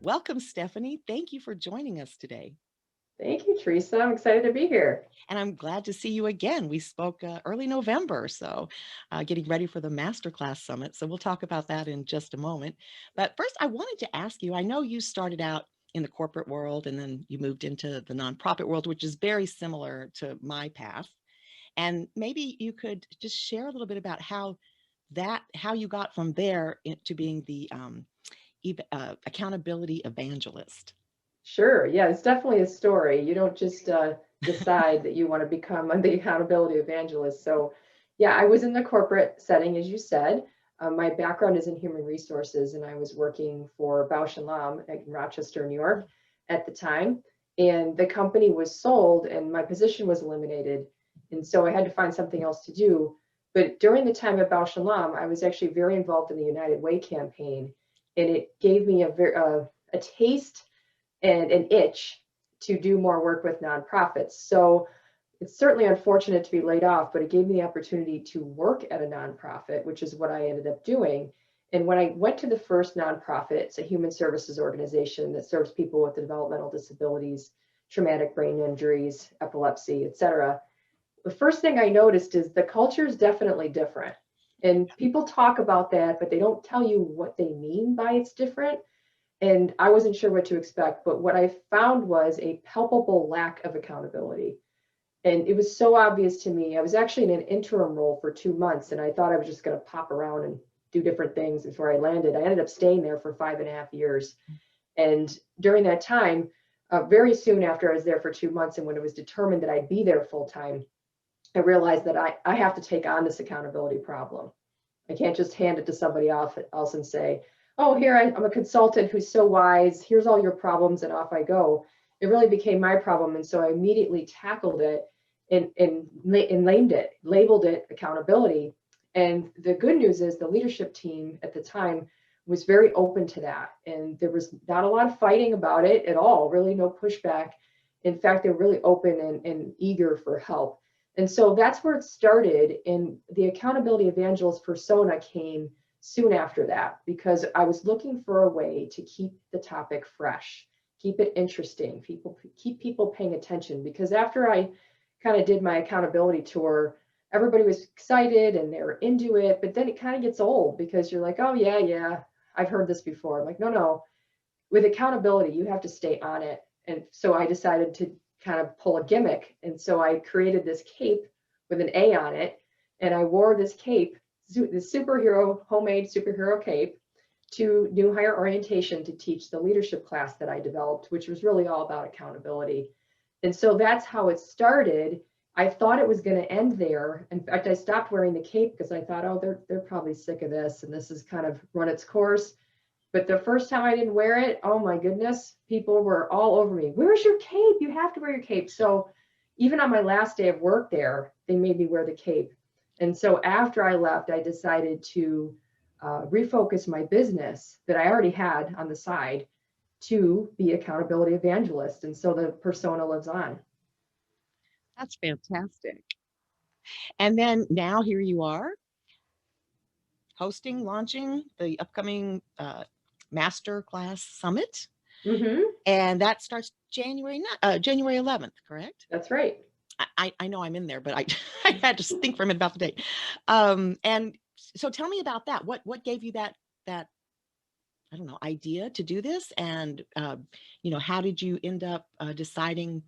Welcome, Stephanie. Thank you for joining us today. Thank you, Teresa. I'm excited to be here. And I'm glad to see you again. We spoke early November, so getting ready for the Masterclass Summit. So we'll talk about that in just a moment. But first, I wanted to ask you, I know you started out in the corporate world and then you moved into the nonprofit world, which is very similar to my path. And maybe you could just share a little bit about how you got from there to being the accountability evangelist. Sure. Yeah, it's definitely a story. You don't just decide that you want to become the accountability evangelist. So, yeah, I was in the corporate setting, as you said. My background is in human resources, and I was working for Bausch and Lomb in Rochester, New York at the time. And the company was sold, and my position was eliminated. And so I had to find something else to do. But during the time at Bausch and Lomb, I was actually very involved in the United Way campaign, and it gave me a taste and an itch to do more work with nonprofits. So it's certainly unfortunate to be laid off, but it gave me the opportunity to work at a nonprofit, which is what I ended up doing. And when I went to the first nonprofit, it's a human services organization that serves people with developmental disabilities, traumatic brain injuries, epilepsy, et cetera. The first thing I noticed is the culture is definitely different. And people talk about that, but they don't tell you what they mean by it's different. And I wasn't sure what to expect, but what I found was a palpable lack of accountability. And it was so obvious to me. I was actually in an interim role for 2 months, and I thought I was just going to pop around and do different things before I landed. I ended up staying there for 5.5 years. And during that time, very soon after I was there for 2 months, and when it was determined that I'd be there full time, I realized that I have to take on this accountability problem. I can't just hand it to somebody else and say, oh, here, I'm a consultant who's so wise. Here's all your problems, and off I go. It really became my problem. And so I immediately tackled it and labeled it accountability. And the good news is the leadership team at the time was very open to that. And there was not a lot of fighting about it at all, really no pushback. In fact, they're really open and eager for help. And so that's where it started. And the accountability evangelist persona came soon after that because I was looking for a way to keep the topic fresh, keep it interesting, keep people paying attention. Because after I kind of did my accountability tour, everybody was excited and they were into it, but then it kind of gets old because you're like, oh yeah, I've heard this before. I'm like, no, with accountability, you have to stay on it. And so I decided to kind of pull a gimmick. And so I created this cape with an A on it. And I wore this cape, the homemade superhero cape, to new hire orientation to teach the leadership class that I developed, which was really all about accountability. And so that's how it started. I thought it was going to end there. In fact, I stopped wearing the cape because I thought, oh, they're probably sick of this and this has kind of run its course. But the first time I didn't wear it, oh my goodness, people were all over me. Where's your cape? You have to wear your cape. So even on my last day of work there, they made me wear the cape. And so after I left, I decided to refocus my business that I already had on the side to be accountability evangelist. And so the persona lives on. That's fantastic. And then now here you are hosting, launching the upcoming Master Class Summit. Mm-hmm. And that starts January 11th, correct? That's right. I know I'm in there, but I, I had to think for a minute about the date. And so tell me about that. What gave you that I don't know idea to do this, and how did you end up deciding?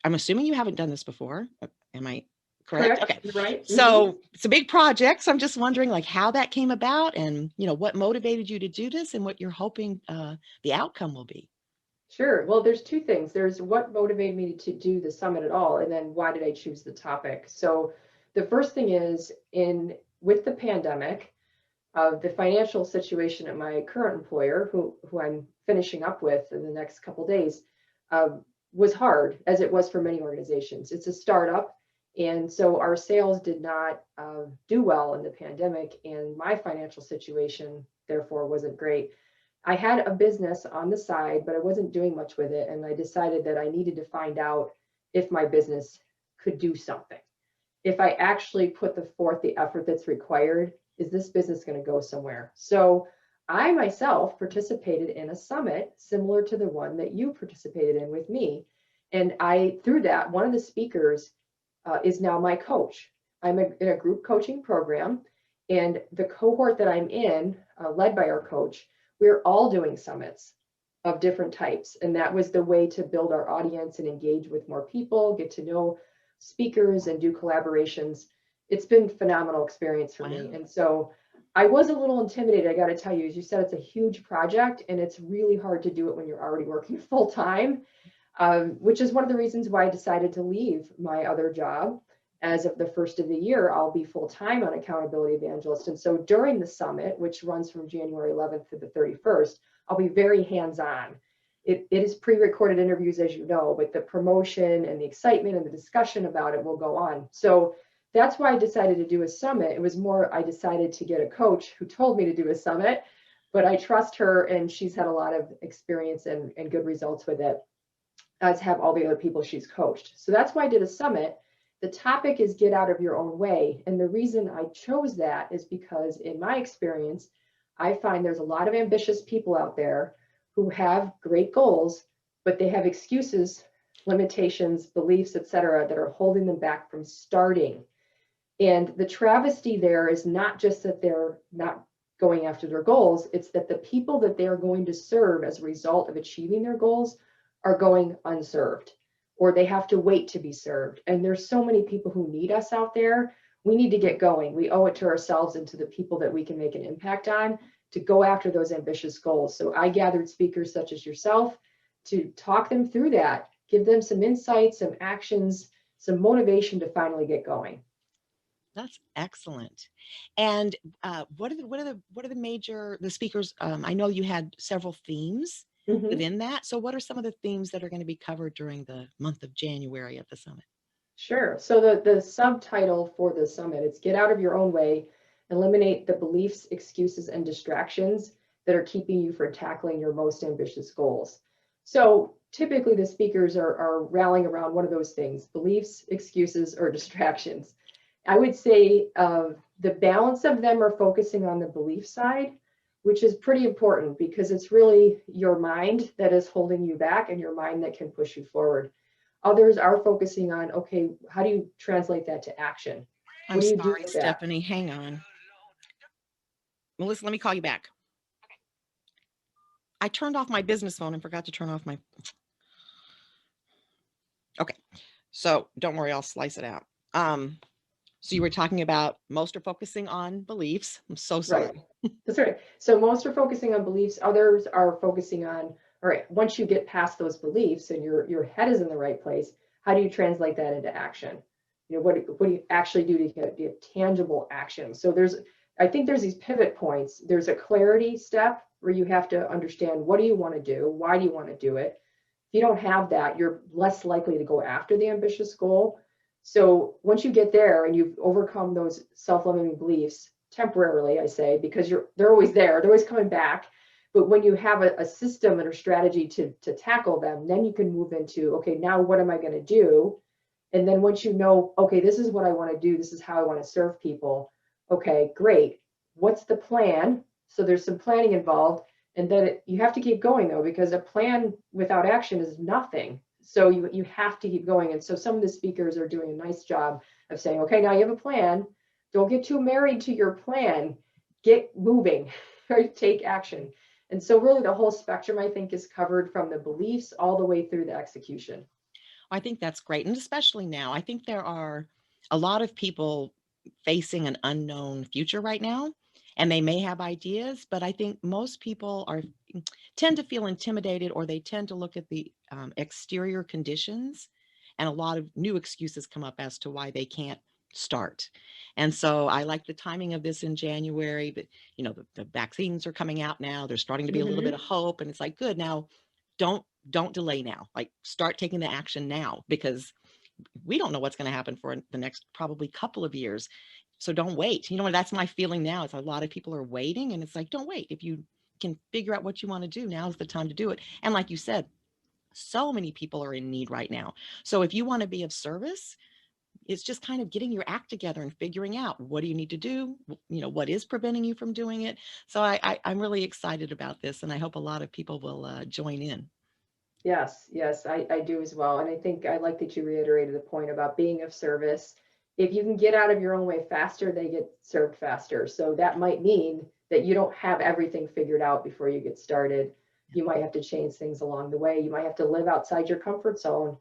I'm assuming you haven't done this before. Am I correct? Correct. Okay. You're right. Mm-hmm. So it's a big project. So I'm just wondering like how that came about and, what motivated you to do this and what you're hoping the outcome will be. Sure. Well, there's two things. There's what motivated me to do the summit at all, and then why did I choose the topic? So the first thing is in with the pandemic, the financial situation at my current employer, who I'm finishing up with in the next couple of days, uh, was hard, as it was for many organizations. It's a startup, and so our sales did not do well in the pandemic, and my financial situation therefore wasn't great. I had a business on the side, but I wasn't doing much with it, and I decided that I needed to find out if my business could do something. If I actually put forth the effort that's required, is this business going to go somewhere? So I myself participated in a summit similar to the one that you participated in with me. And through that, one of the speakers is now my coach. In a group coaching program, and the cohort that I'm in, led by our coach, we're all doing summits of different types. And that was the way to build our audience and engage with more people, get to know speakers and do collaborations. It's been a phenomenal experience for me. Wow. And so I was a little intimidated, I got to tell you, as you said, it's a huge project and it's really hard to do it when you're already working full time, which is one of the reasons why I decided to leave my other job. As of the first of the year, I'll be full time on Accountability Evangelist. And so during the summit, which runs from January 11th to the 31st, I'll be very hands on. It is pre recorded interviews, as you know, but the promotion and the excitement and the discussion about it will go on. So that's why I decided to do a summit. It was more, I decided to get a coach who told me to do a summit, but I trust her and she's had a lot of experience and good results with it, as have all the other people she's coached. So that's why I did a summit. The topic is get out of your own way. And the reason I chose that is because in my experience, I find there's a lot of ambitious people out there who have great goals, but they have excuses, limitations, beliefs, etc., that are holding them back from starting. And the travesty there is not just that they're not going after their goals, it's that the people that they are going to serve as a result of achieving their goals are going unserved, or they have to wait to be served. And there's so many people who need us out there. We need to get going. We owe it to ourselves and to the people that we can make an impact on to go after those ambitious goals. So I gathered speakers such as yourself to talk them through that, give them some insights, some actions, some motivation to finally get going. That's excellent. And what are the major the speakers? I know you had several themes Mhm. within that. So what are some of the themes that are going to be covered during the month of January at the summit? Sure. So the subtitle for the summit, it's Get Out of Your Own Way, Eliminate the Beliefs, Excuses, and Distractions that are keeping you from tackling your most ambitious goals. So typically the speakers are rallying around one of those things, beliefs, excuses, or distractions. I would say the balance of them are focusing on the belief side, which is pretty important because it's really your mind that is holding you back and your mind that can push you forward. Others are focusing on, okay, how do you translate that to action? I'm What do you do sorry, with that? Stephanie. Hang on. Melissa, let me call you back. I turned off my business phone and forgot to turn off my. Okay. So don't worry, I'll slice it out. So you were talking about most are focusing on beliefs. I'm so Right. sorry. That's right. So most are focusing on beliefs. Others are focusing on, all right, once you get past those beliefs and your head is in the right place, how do you translate that into action? You know, what do you actually do to get tangible action? So I think there's these pivot points. There's a clarity step where you have to understand, what do you want to do? Why do you want to do it? If you don't have that, you're less likely to go after the ambitious goal. So once you get there and you've overcome those self-limiting beliefs temporarily, I say, because they're always there, they're always coming back. But when you have a system and a strategy to tackle them, then you can move into, okay, now what am I going to do? And then once you know, okay, this is what I want to do, this is how I want to serve people. Okay, great. What's the plan? So there's some planning involved. And then you have to keep going though, because a plan without action is nothing. So you have to keep going. And so some of the speakers are doing a nice job of saying, okay, now you have a plan. Don't get too married to your plan. Get moving, right? Take action. And so really the whole spectrum, I think, is covered from the beliefs all the way through the execution. I think that's great. And especially now, I think there are a lot of people facing an unknown future right now, and they may have ideas, but I think most people are tend to feel intimidated, or they tend to look at the exterior conditions, and a lot of new excuses come up as to why they can't start. And so I like the timing of this in January, but the vaccines are coming out now. There's starting to be a little bit Mm-hmm. of hope, and it's like, good, now don't delay now. Like, start taking the action now, because we don't know what's going to happen for the next probably couple of years. So don't wait. That's my feeling now. It's a lot of people are waiting, and it's like, don't wait. If you can figure out what you want to do, now is the time to do it. And like you said, so many people are in need right now. So if you want to be of service, it's just kind of getting your act together and figuring out what do you need to do, what is preventing you from doing it. So I'm really excited about this, and I hope a lot of people will join in. Yes, yes, I do as well. And I think I like that you reiterated the point about being of service. If you can get out of your own way faster, they get served faster. So that might mean that you don't have everything figured out before you get started. You might have to change things along the way. You might have to live outside your comfort zone.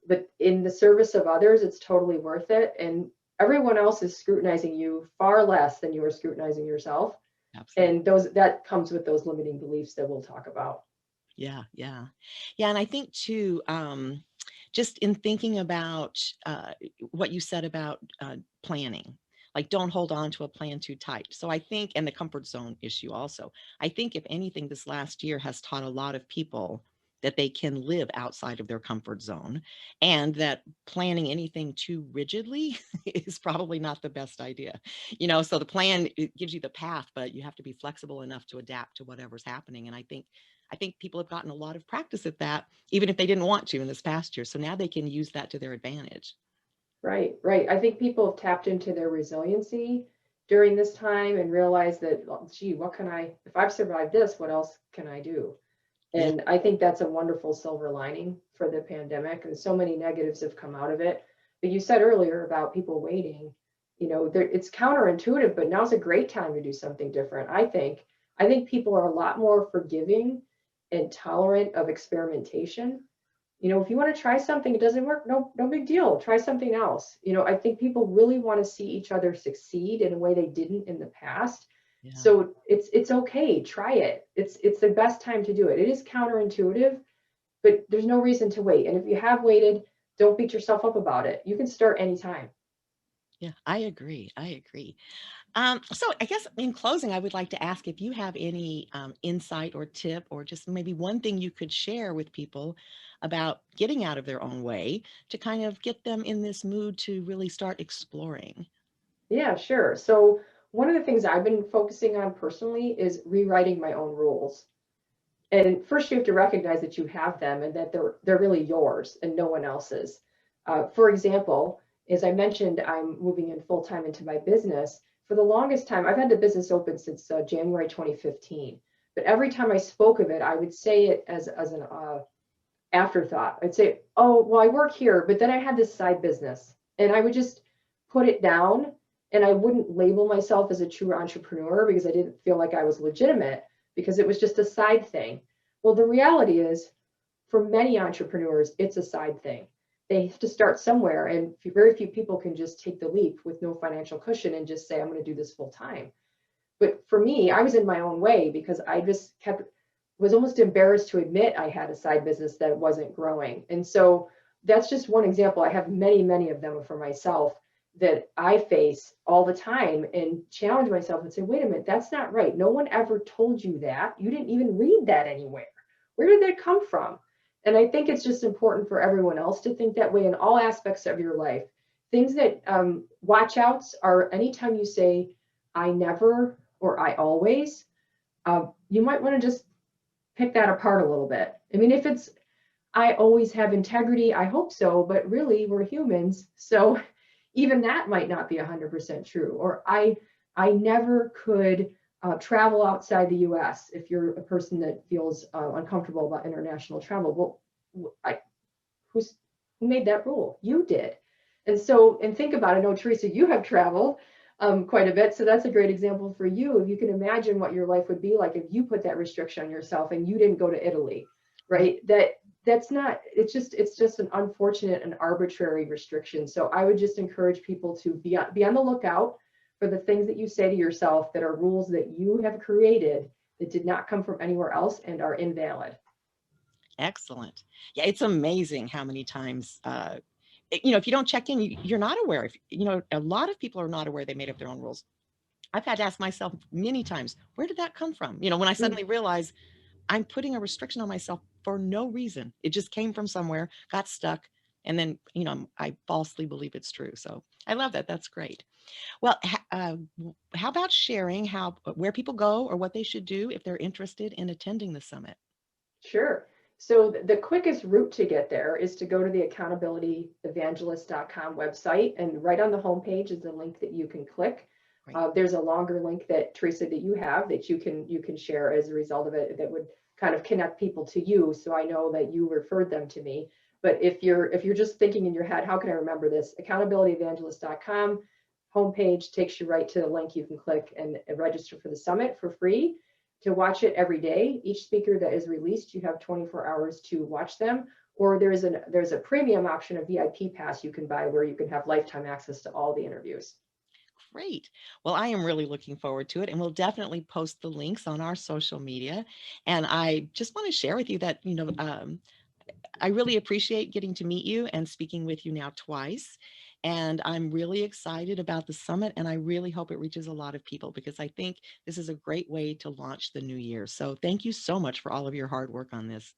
But in the service of others, it's totally worth it. And everyone else is scrutinizing you far less than you are scrutinizing yourself. Absolutely. And those that comes with those limiting beliefs that we'll talk about. Yeah, yeah. Yeah, and I think too, just in thinking about what you said about planning, like don't hold on to a plan too tight. So I think, and the comfort zone issue also, I think if anything, this last year has taught a lot of people that they can live outside of their comfort zone, and that planning anything too rigidly is probably not the best idea. So the plan, it gives you the path, but you have to be flexible enough to adapt to whatever's happening. And I think people have gotten a lot of practice at that, even if they didn't want to in this past year. So now they can use that to their advantage. Right, right. I think people have tapped into their resiliency during this time and realized that, oh, gee, if I've survived this, what else can I do? Yeah. And I think that's a wonderful silver lining for the pandemic. And so many negatives have come out of it. But you said earlier about people waiting, it's counterintuitive, but now's a great time to do something different. I think people are a lot more forgiving and tolerant of experimentation. If you want to try something, it doesn't work, no big deal. Try something else. I think people really want to see each other succeed in a way they didn't in the past. Yeah. So it's okay. Try it. It's the best time to do it. It is counterintuitive, but there's no reason to wait. And if you have waited, don't beat yourself up about it. You can start anytime. Yeah. I agree. I agree. So I guess in closing, I would like to ask if you have any insight or tip, or just maybe one thing you could share with people about getting out of their own way to kind of get them in this mood to really start exploring. Yeah, sure. So one of the things I've been focusing on personally is rewriting my own rules. And first, you have to recognize that you have them and that they're really yours and no one else's. For example, as I mentioned, I'm moving in full time into my business. For the longest time, I've had the business open since January 2015. But every time I spoke of it, I would say it as an afterthought. I'd say, "Oh, well, I work here, but then I had this side business," and I would just put it down. And I wouldn't label myself as a true entrepreneur because I didn't feel like I was legitimate because it was just a side thing. Well, the reality is, for many entrepreneurs, it's a side thing. They have to start somewhere, and very few people can just take the leap with no financial cushion and just say, I'm going to do this full time. But for me, I was in my own way because I just was almost embarrassed to admit I had a side business that wasn't growing. And so that's just one example. I have many, many of them for myself that I face all the time and challenge myself and say, wait a minute, that's not right. No one ever told you that. You didn't even read that anywhere. Where did that come from? And I think it's just important for everyone else to think that way in all aspects of your life. Things that watch outs are anytime you say, I never or I always, you might want to just pick that apart a little bit. I mean, if it's I always have integrity, I hope so, but really we're humans. So even that might not be 100% true. Or I never could travel outside the US if you're a person that feels uncomfortable about international travel. Well, who's who made that rule? You did. And think about it. I know, Teresa, you have traveled quite a bit. So that's a great example for you. If you can imagine what your life would be like if you put that restriction on yourself and you didn't go to Italy, Right. right? That's not, it's just an unfortunate and arbitrary restriction. So I would just encourage people to be on the lookout for the things that you say to yourself that are rules that you have created that did not come from anywhere else and are invalid. Excellent. Yeah, it's amazing how many times, if you don't check in, you're not aware. A lot of people are not aware they made up their own rules. I've had to ask myself many times, where did that come from? When I Mm. suddenly realize I'm putting a restriction on myself for no reason. It just came from somewhere, got stuck, and then, I falsely believe it's true. So I love that. That's great. Well, how about sharing where people go or what they should do if they're interested in attending the summit? Sure. So the quickest route to get there is to go to the accountabilityevangelist.com website, and right on the homepage is a link that you can click. Great. There's a longer link that Teresa that you have that you can share as a result of it that would kind of connect people to you. So I know that you referred them to me. But if you're just thinking in your head, how can I remember this? Accountabilityevangelist.com homepage takes you right to the link you can click and register for the summit for free to watch it every day. Each speaker that is released, you have 24 hours to watch them. Or there's a premium option, a VIP pass you can buy where you can have lifetime access to all the interviews. Great. Well, I am really looking forward to it, and we'll definitely post the links on our social media. And I just want to share with you that, I really appreciate getting to meet you and speaking with you now twice. And I'm really excited about the summit, and I really hope it reaches a lot of people because I think this is a great way to launch the new year. So thank you so much for all of your hard work on this.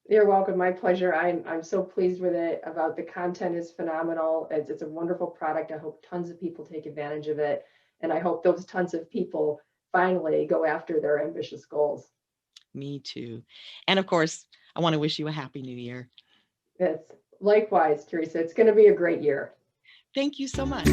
You're welcome. My pleasure. I'm so pleased with it. About the content is phenomenal. It's a wonderful product. I hope tons of people take advantage of it, and I hope those tons of people finally go after their ambitious goals. Me too. And of course, I want to wish you a happy new year. It's likewise, Teresa. It's going to be a great year. Thank you so much.